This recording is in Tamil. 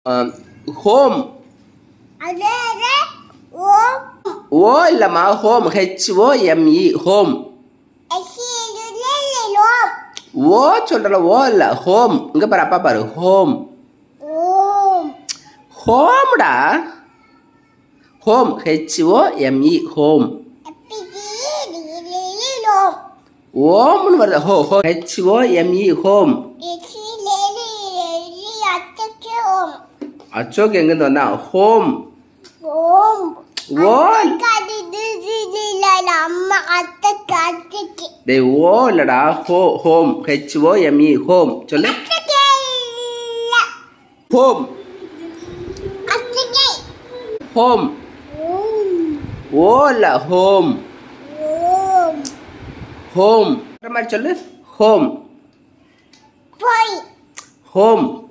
ஹோம். அது ஓம். ஓ இல்லம்மா, ஹோம். HOME home. ஓ சொல்றல, ஓ இல்ல, ஹோம். இங்க பாரு, அப்பா பாரு, ஹோம். ஓம். ஹோம்டா. ஹோம். HOME home. ஓம்னு வருது. ஹோ ஹோ HOME ஹோம். அச்சோக்கு எங்கிருந்து வந்தா? ஹோம். ஓம். ஓ டேய், ஓ இல்லடா, ஹோம். HOME home. சொல்லு. ஹோம். ஹோம். ஓ இல்ல, ஹோம். ஹோம் மாதிரி சொல்லு. ஹோம். ஹோம்.